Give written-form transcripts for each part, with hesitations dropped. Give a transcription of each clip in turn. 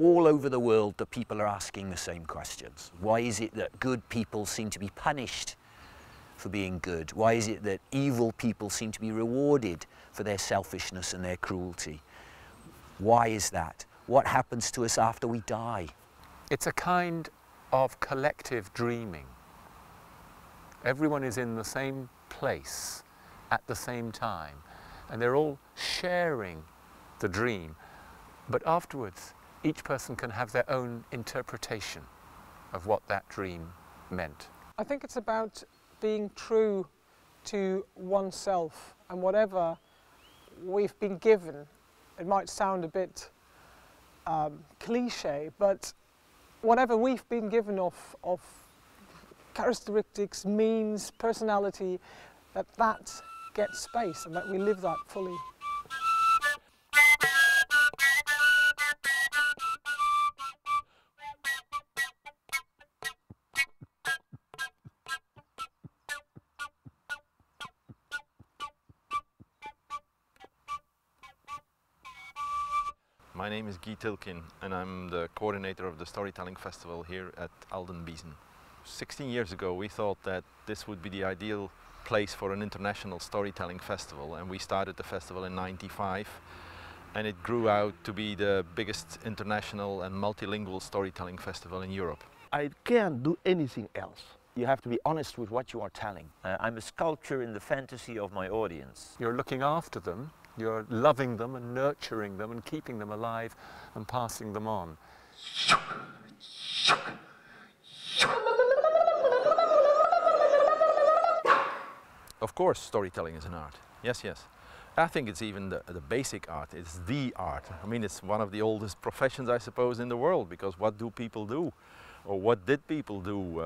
all over the world the people are asking the same questions. Why is it that good people seem to be punished for being good? Why is it that evil people seem to be rewarded for their selfishness and their cruelty? Why is that? What happens to us after we die? It's a kind of collective dreaming. Everyone is in the same place at the same time, and they're all sharing the dream. But afterwards, each person can have their own interpretation of what that dream meant. I think it's about being true to oneself, and whatever we've been given. It might sound a bit cliche, but whatever we've been given of characteristics, means, personality, that gets space and that we live that fully. My name is Guy Tilkin and I'm the coordinator of the Storytelling Festival here at Alden Biesen. 16 years ago we thought that this would be the ideal place for an international storytelling festival, and we started the festival in '95, and it grew out to be the biggest international and multilingual storytelling festival in Europe. I can't do anything else. You have to be honest with what you are telling. I'm a sculptor in the fantasy of my audience. You're looking after them, you're loving them and nurturing them and keeping them alive and passing them on. Of course, storytelling is an art. Yes, yes. I think it's even the basic art. It's the art. I mean, it's one of the oldest professions, I suppose, in the world, because what do people do? Or what did people do?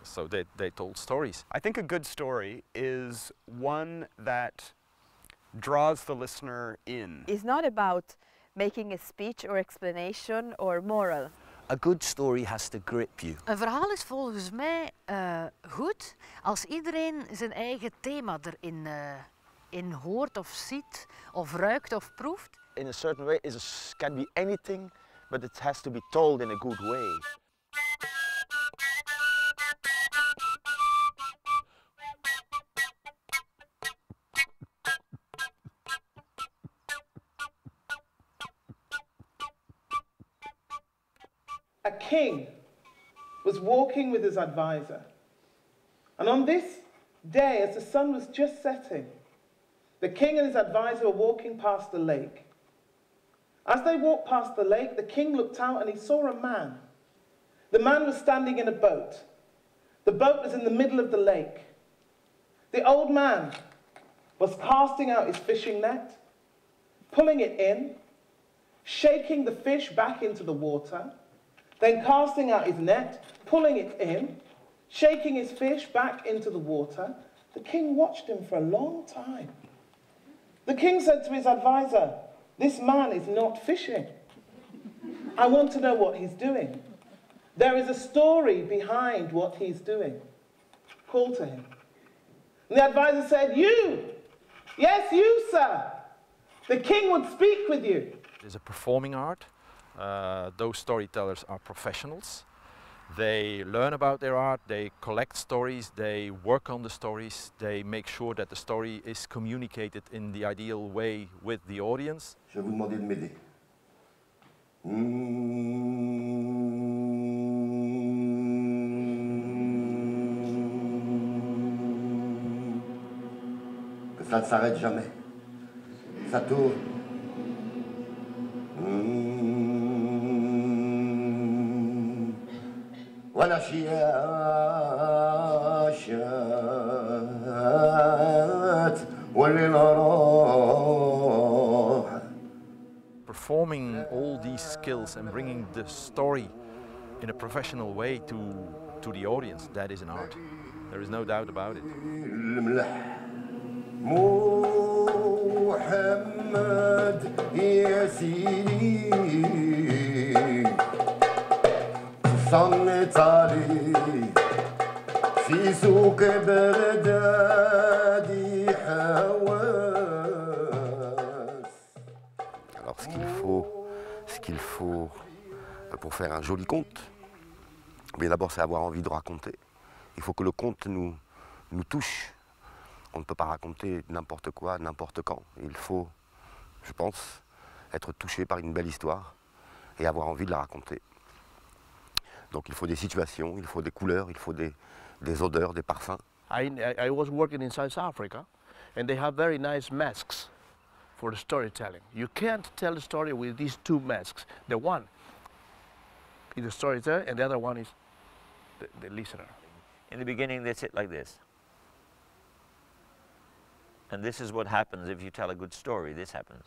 So they told stories. I think a good story is one that draws the listener in. It's not about making a speech or explanation or moral. A good story has to grip you. Een verhaal is volgens mij goed als iedereen zijn eigen thema erin in hoort of ziet of ruikt of proeft. In a certain way, it can be anything, but it has to be told in a good way. A king was walking with his advisor, and on this day, as the sun was just setting, the king and his advisor were walking past the lake. As they walked past the lake, the king looked out and he saw a man. The man was standing in a boat. The boat was in the middle of the lake. The old man was casting out his fishing net, pulling it in, shaking the fish back into the water, then casting out his net, pulling it in, shaking his fish back into the water. The king watched him for a long time. The king said to his advisor, "This man is not fishing. I want to know what he's doing. There is a story behind what he's doing. Call to him." And the advisor said, "You! Yes, you, sir. The king would speak with you." It is a performing art. Those storytellers are professionals. They learn about their art, they collect stories, they work on the stories, they make sure that the story is communicated in the ideal way with the audience. Je vais vous demander de m'aider. Que ça ne s'arrête jamais. Ça tourne. ولا شياشات والليل راح. Performing all these skills and bringing the story in a professional way to the audience, that is an art. There is no doubt about it. محمد يا سيدي صلت عليه في سوق بغداد حواس. Alors ce qu'il faut pour faire un joli conte. Mais d'abord, c'est avoir envie de raconter. Il faut que le conte nous touche. On ne peut pas raconter n'importe quoi, n'importe quand. Il faut, je pense, être touché par une belle histoire et avoir envie de la raconter. Donc il faut des situations, il faut des couleurs, il faut des odeurs, des parfums. I was working in South Africa, and they have very nice masks for the storytelling. You can't tell a story with these two masks. The one is the storyteller, and the other one is the listener. In the beginning, they sit like this. And this is what happens if you tell a good story. This happens.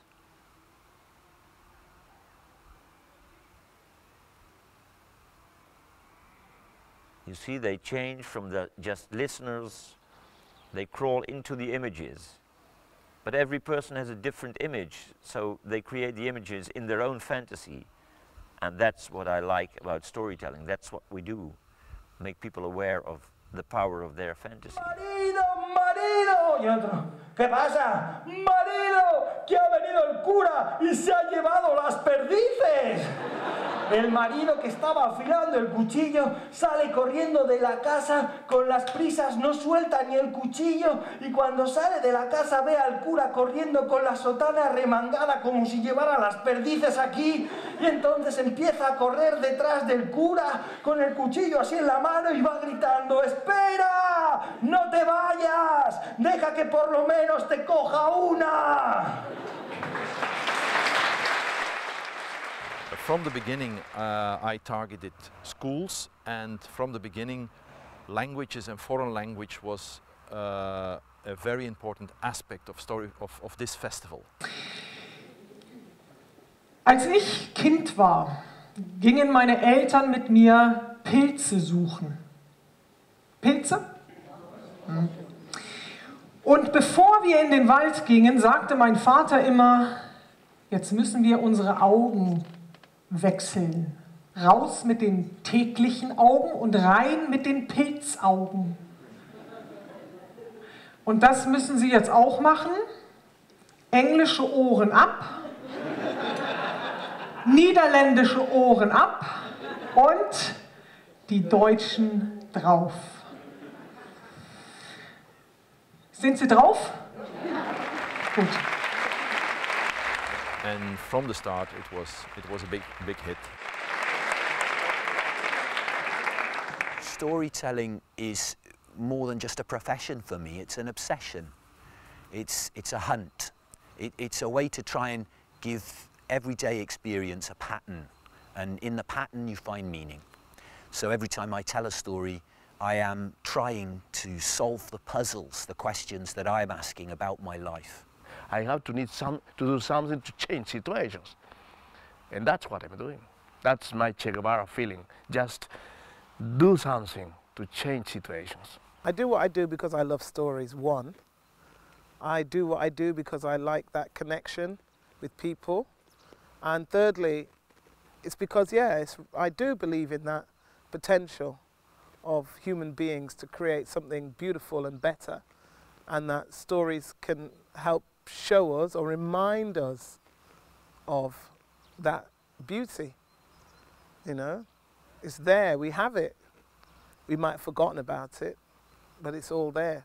You see, they change from the just listeners, they crawl into the images. But every person has a different image, so they create the images in their own fantasy. And that's what I like about storytelling. That's what we do, make people aware of the power of their fantasy. ¡Marido, marido! Y otro, ¿qué pasa? ¡Marido! ¡Que ha venido el cura y se ha llevado las perdices! El marido, que estaba afilando el cuchillo, sale corriendo de la casa con las prisas, no suelta ni el cuchillo, y cuando sale de la casa ve al cura corriendo con la sotana remangada como si llevara las perdices aquí, y entonces empieza a correr detrás del cura con el cuchillo así en la mano y va gritando: ¡espera! ¡No te vayas! ¡Deja que por lo menos te coja una! From the beginning, I targeted schools, and from the beginning, languages and foreign language was a very important aspect of this festival. Als ich Kind war, gingen meine Eltern mit mir Pilze suchen. Pilze? Und bevor wir in den Wald gingen, sagte mein Vater immer: Jetzt müssen wir unsere Augen wechseln. Raus mit den täglichen Augen und rein mit den Pilzaugen. Und das müssen Sie jetzt auch machen. Englische Ohren ab, niederländische Ohren ab und die deutschen drauf. Sind Sie drauf? Gut. And from the start, it was a big hit. Storytelling is more than just a profession for me. It's an obsession. It's a hunt. It's a way to try and give everyday experience a pattern, and in the pattern you find meaning. So every time I tell a story, I am trying to solve the puzzles, the questions that I'm asking about my life. I have to do something to change situations. And that's what I'm doing. That's my Che Guevara feeling. Just do something to change situations. I do what I do because I love stories, one. I do what I do because I like that connection with people. And thirdly, it's because, I do believe in that potential of human beings to create something beautiful and better, and that stories can help show us or remind us of that beauty. You know, it's there, we have it. We might have forgotten about it, but it's all there.